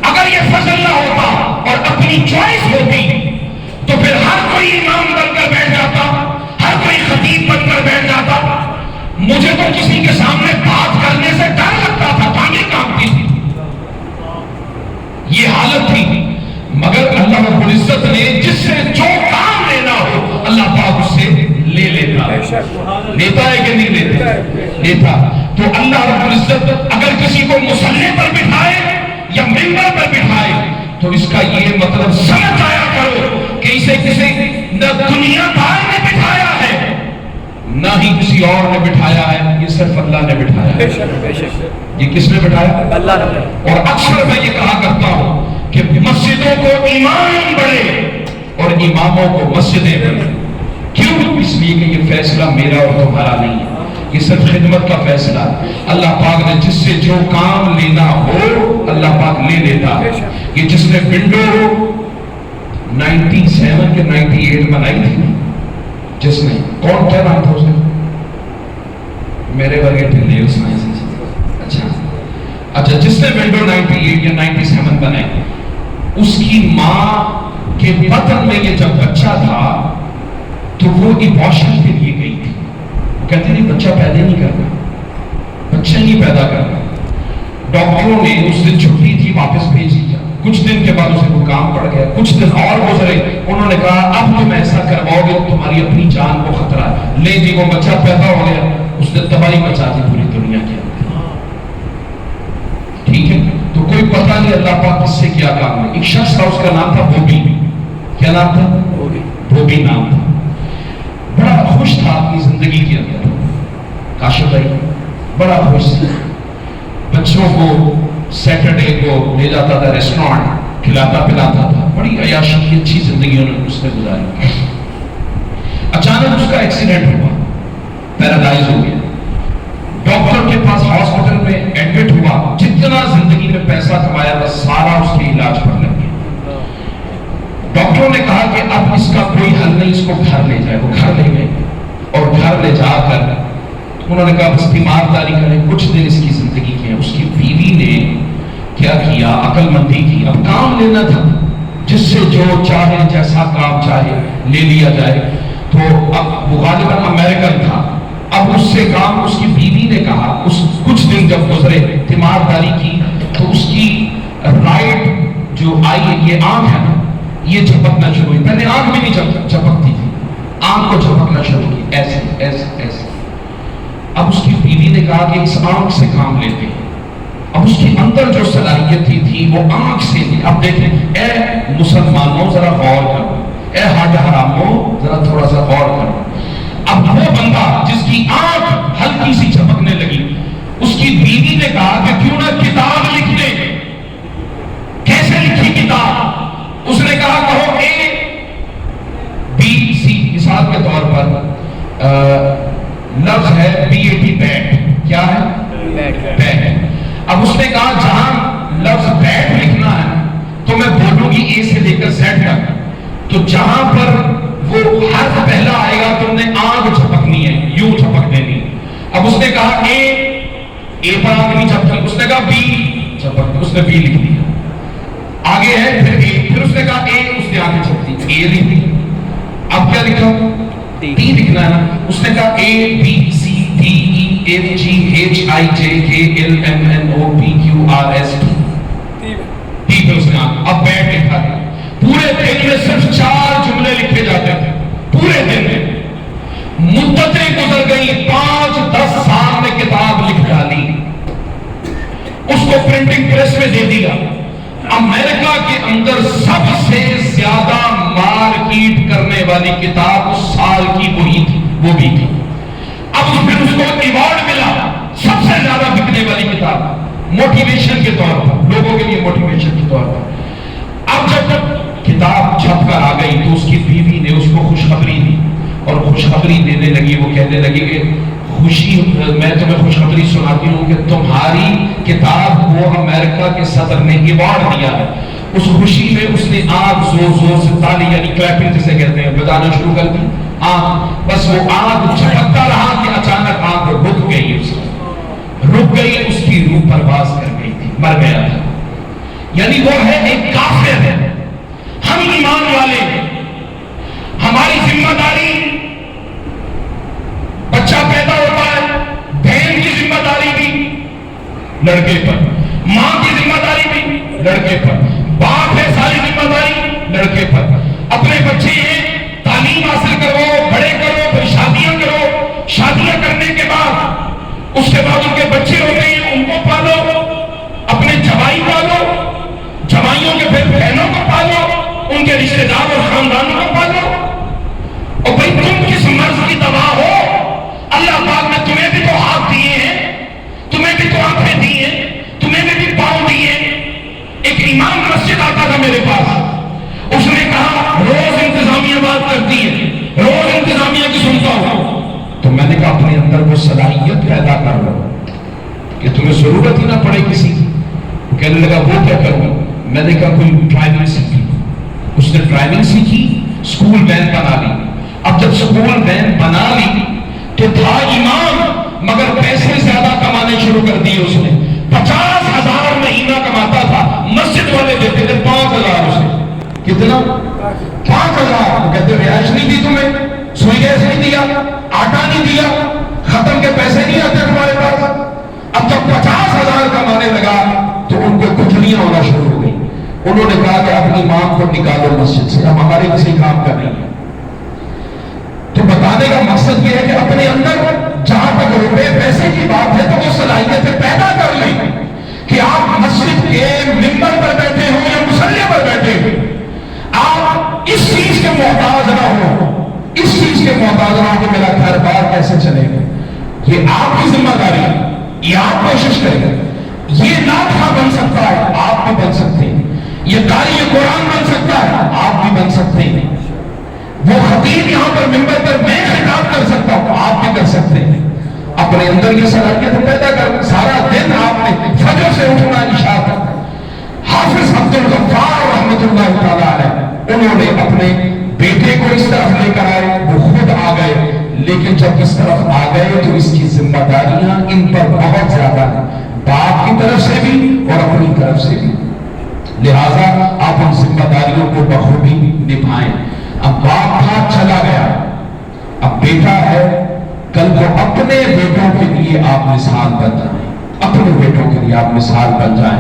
A: اگر یہ فضل نہ ہوتا اور اپنی چوائس ہوتی تو پھر ہر کوئی امام بن کر بیٹھ جاتا، ہر کوئی خطیب بن کر بیٹھ جاتا۔ مجھے تو کسی کے سامنے بات کرنے سے ڈر لگتا تھا، ٹانگیں کانپتی تھی، یہ حالت تھی۔ مگر اللہ رب العزت نے جس سے جو کام لینا ہو اللہ پاک اس سے لے لیتا، لیتا ہے کہ نہیں لیتا؟ لیتا۔ تو اللہ رب العزت اگر کسی کو مصلی پر بٹھائے یا منبر پر بٹھائے تو اس کا یہ مطلب سمجھ آیا کرو کہ اسے کسی نہ دنیا دار نے بٹھایا ہے نہ ہی کسی اور نے بٹھایا ہے، یہ صرف اللہ نے بٹھایا ہے۔ یہ کس نے بٹھایا؟ اللہ نے۔ اور اکثر میں یہ کہا کرتا ہوں کہ مسجدوں کو امام بڑھے اور اماموں کو مسجدیں بڑھے۔ کیوں؟ اس لیے کہ یہ فیصلہ میرا اور تمہارا نہیں ہے، یہ صرف خدمت کا فیصلہ ہے۔ اللہ پاک نے جس سے جو کام لینا ہو اللہ پاک لے لیتا ہے۔ یہ جس نے ونڈو 97 کے 98 بنائی تھی، جس نے، کون کیا نام تھا اس نے؟ میرے ورگے ٹھلے اس میں سے۔ اچھا جس نے ونڈو 98 یا 97 بنائی، اس کی ماں کے بطن میں یہ جب بچہ تھا تو وہ ایبارشن کے لیے گئی تھی۔ وہ کہتے نہیں بچہ پیدا نہیں کرنا، بچہ نہیں پیدا کرنا۔ ڈاکٹروں نے اس دن چھٹی تھی واپس بھیج دیا، کچھ دن کے بعد اسے وہ کام پڑ گیا، کچھ دن اور گزرے، انہوں نے کہا اب تم ایسا کرواؤ گے تمہاری اپنی جان کو خطرہ ہے۔ لے جی وہ بچہ پیدا ہو گیا، اس نے تباہی مچا دی پوری دنیا کے اندر۔ ٹھیک ہے، تو کوئی پتہ نہیں اللہ پاک کس سے کیا کام ہے۔ ایک شخص تھا، اس کا نام تھا بوبی۔ کیا نام تھا؟ بوبی نام تھا۔ بڑا خوش تھا اپنی زندگی کے اندر، کاشف بھائی بڑا خوش تھا۔ بچوں کو سیٹرڈے کو لے جاتا تھا ریسٹورانٹ، کھلاتا پلاتا تھا، بڑی عیاشی کی اچھی زندگی اس نے گزاری۔ اچانک اس کا ایکسیڈنٹ ہوا، پیرالائز ہو گیا، ڈاکٹر کے پاس ہاسپٹل میں ایڈمٹ ہوا، جتنا زندگی میں پیسہ کمایا تھا سارا اس کے علاج پر لگ گیا۔ ڈاکٹروں نے کہا کہ اب اس کا کوئی حل نہیں، اس کو گھر لے جائے۔ وہ گھر لے گئے اور گھر لے جا کر انہوں نے کہا بس تیمارداری کریں، کچھ دن اس کی زندگی کے۔ اس کی بیوی نے کیا کیا؟ عقل مندی کی، اب کام لینا تھا، جس سے جو چاہے جیسا کام چاہے لے لیا جائے۔ تو اب وہ غالباً امریکن تھا، اب اس سے کام، اس کی بیوی نے کہا، اس کچھ دن جب گزرے تیمارداری کی تو اس کی رائٹ جو آئی یہ آنکھ ہے نا یہ جھپکنا شروع ہوئی۔ پہلے آنکھ بھی نہیں جھپکتی تھی، آنکھ کو جھپکنا شروع کی، ایسے ایسے ایسے۔ اب اس کی بیوی نے کہا کہ اس آنکھ سے کام لیتے ہیں۔ اب اس کے اندر جو صلاحیت تھی وہ آنکھ سے تھی۔ اب دیکھیں اے مسلمانوں ذرا غور کرو، اے ہڈ حراموں ذرا تھوڑا سا غور کرو۔ اب وہ بندہ جس کی آنکھ ہلکی سی جھپکنے لگی، اس کی بیوی نے کہا کہ کیوں نہ کتاب لکھ لے۔ کیسے لکھی کتاب؟ اس نے کہا کہو اے بی سی، مثال کے طور پر لفظ ہے BAT بیٹ، کیا ہے؟ بیٹ۔ اب اس نے کہا جہاں لفظ بیٹ لکھنا ہے تو میں بولوں گی اے سے لے کر زیڈ تک، تو جہاں پر وہ حرف پہلا آئے گا تم نے آنکھ جھپکنی ہے، یوں جھپک دینی۔ اب اس نے کہا اے پر آنکھ نہیں جھپکی، اس نے کہا بی جھپک، اس نے بی لکھ دیا۔ آگے ہے پھر اے، پھر اس نے کہا اے، اس نے آنکھ جھپکی، اے لکھ دی۔ اب کیا لکھا؟ ٹی لکھنا ہے نا۔ اس نے کہا A B C D E F G H I J K L M N O P Q R S T پہ اس نے اب بیٹ لکھا ہے۔ پورے دن میں صرف 4 جملے لکھے جاتے تھے، پورے دن میں۔ مدتیں گزر گئی، 5-10 سال میں کتاب لکھ ڈالی، اس کو پرنٹنگ پریس میں دے دیا۔ امریکہ کے اندر سب سے زیادہ مارکیٹ کرنے والی کتاب اس سال کی وہی تھی، وہ بھی تھی۔ اب پھر اس کو ایوارڈ ملا سب سے زیادہ بکنے والی کتاب، موٹیویشن کے طور پر، لوگوں کے لیے موٹیویشن کے طور پر۔ اب جب کتاب چھپ کر آ گئی تو اس کی بیوی نے اس کو خوشخبری اور خوشخبری دینے لگی. وہ کہنے لگی کہ میں تمہیں خوشخبری سناتی ہوں کہ تمہاری کتاب کو امریکہ کے صدر نے ایوارڈ دیا ہے. اس خوشی میں اس نے آگ زور زور سے تالی یعنی کلیپنگ جسے کہتے ہیں بجانا شروع کر دی. آگ بس وہ آگ جھٹکتا رہا کہ اچانک آگ رک گئی. رک گئی, اس کی روح پرواز کر گئی تھی, مر گیا تھا. یعنی وہ ہے ایک کافر ہے. ہم ایمان والے ہیں, ہماری ذمہ داری بچہ پیدا ہوتا ہے, بہن کی ذمہ داری بھی لڑکے پر, ماں کی ذمہ داری بھی لڑکے پر, باپ ہے ساری ذمہ داری لڑکے پر. اپنے بچے ہیں, تعلیم حاصل کرو, بڑے کرو, پھر شادیاں کرو. شادیاں کرنے کے بعد اس کے بعد ان کے بچے ہوتے ہیں, ان کو پالو. اپنے جوائی پالو, جوائیوں کے پھر بہنوں کو پالو, ان کے رشتہ دار اور خاندانوں کو پالو. اور بھائی تم کس مرض کی دوا ہو؟ اللہ پاک نے تمہیں بھی تو ہاتھ دیے ہیں, تمہیں بھی تو آنکھیں دی ہیں, تمہیں بھی پاؤں دیے. ایک امام مسجد آتا تھا میرے پاس, اس نے کہا روز انتظامیہ بات کرتی ہے, روز انتظامیہ کی سنتا ہوں. تو میں نے کہا اپنے اندر وہ صلاحیت پیدا کر لو کہ تمہیں ضرورت ہی نہ پڑے کسی کی. کہنے لگا وہ کیا کروں؟ میں نے کہا کوئی ڈرائیونگ سیکھی. اس نے ڈرائیونگ سیکھی, اسکول وین بنا لی. اب جب اسکول وین بنا لی تو تھا امام مگر پیسے زیادہ کمانے شروع کر دیے. اس نے 50,000 مہینہ کماتا تھا, مسجد والے دیتے تھے 5,000 اسے. کتنا؟ 5,000. کہتے رہائش نہیں دی تمہیں, سوئی گیس نہیں دیا, آٹا نہیں دیا, ختم کے پیسے نہیں آتے تمہارے پاس. اب جب 50,000 کمانے لگا تو ان کو کھجلیاں ہونا شروع ہو گئی. انہوں نے کہا کہ اپنی ماں کو نکالو مسجد سے, ہم ہمارے کسی کام کر رہی ہیں. تو بتانے کا مقصد یہ ہے کہ اپنے اندر جہاں تک روپے پیسے کی بات ہے تو وہ صلاحیتیں پیدا کر لیں کہ آپ مسجد کے ممبر پر بیٹھے ہو یا مصلی پر بیٹھے ہو, آپ اس چیز کے محتاج نہ ہو, اس چیز کے محتاج نہ ہو کہ میرا گھر بار کیسے چلے گا. یہ آپ کی ذمہ داری ہے, یہ آپ کوشش کریں. یہ ناخواہ بن سکتا ہے, آپ بھی بن سکتے ہیں. یہ قاری قرآن بن سکتا ہے, آپ بھی بن سکتے ہیں. وہ خطیب یہاں پر ممبر پر میں خطاب کر سکتا ہوں, آپ بھی کر سکتے ہیں. اپنے اندر یہ صلاحیت پیدا کر. سارا دن آپ نے فجر سے اٹھنا عشاء تک. حافظ عبد الغفار رحمۃ اللہ تعالیٰ علیہ انہوں نے اپنے بیٹے کو اس طرف لے کر آئے, وہ خود آ گئے, لیکن جب اس طرف آ گئے تو اس کی ذمہ داریاں ان پر بہت زیادہ ہیں, باپ کی طرف سے بھی اور اپنی طرف سے بھی. لہذا آپ ان ذمہ داریوں کو بخوبی نبھائیں. اب باپ تھا چلا گیا, اب بیٹا ہے, کل کو اپنے بیٹوں کے لیے آپ مثال بن جائیں, اپنے بیٹوں کے لیے آپ مثال بن جائیں.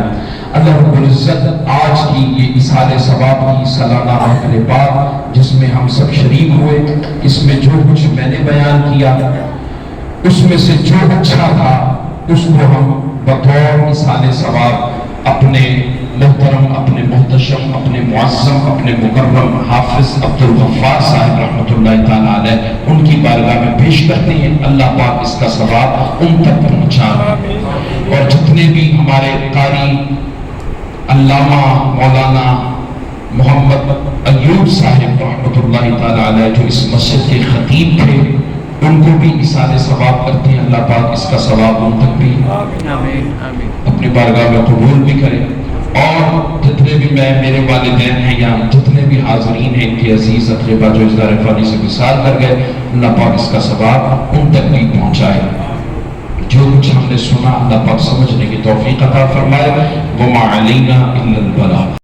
A: اللہ رب العزت آج کی یہ اصال ثواب کی سالانہ محفل پاک جس میں ہم سب شریک ہوئے, اس میں جو کچھ میں نے بیان کیا اس میں سے جو اچھا تھا اس کو ہم بطور اصال ثواب اپنے محترم, اپنے محتشم, اپنے معظم, اپنے مکرم حافظ عبد الغفار صاحب رحمۃ اللہ تعالیٰ علیہ ان کی بارگاہ میں پیش کرتے ہیں. اللہ پاک اس کا ثواب ان تک پہنچائے. اور جتنے بھی ہمارے قاری علامہ مولانا محمد ایوب صاحب رحمۃ اللہ تعالیٰ علیہ جو اس مسجد کے خطیب تھے, ان کو بھی اصال ثواب کرتے ہیں. اللہ پاک اس کا ثواب ان تک بھی اپنی بارگاہ میں قبول بھی کرے. اور جتنے بھی میرے والدین ہیں یا جتنے بھی حاضرین ہیں ان کے عزیز اقربا جو اظہار فانی سے وصال کر گئے, اللہ پاک اس کا ثواب ان تک بھی پہنچائے. جو کچھ ہم نے سنا اللہ پاک سمجھنے کی توفیق عطا فرمائے. وما علینا الا البلاغ.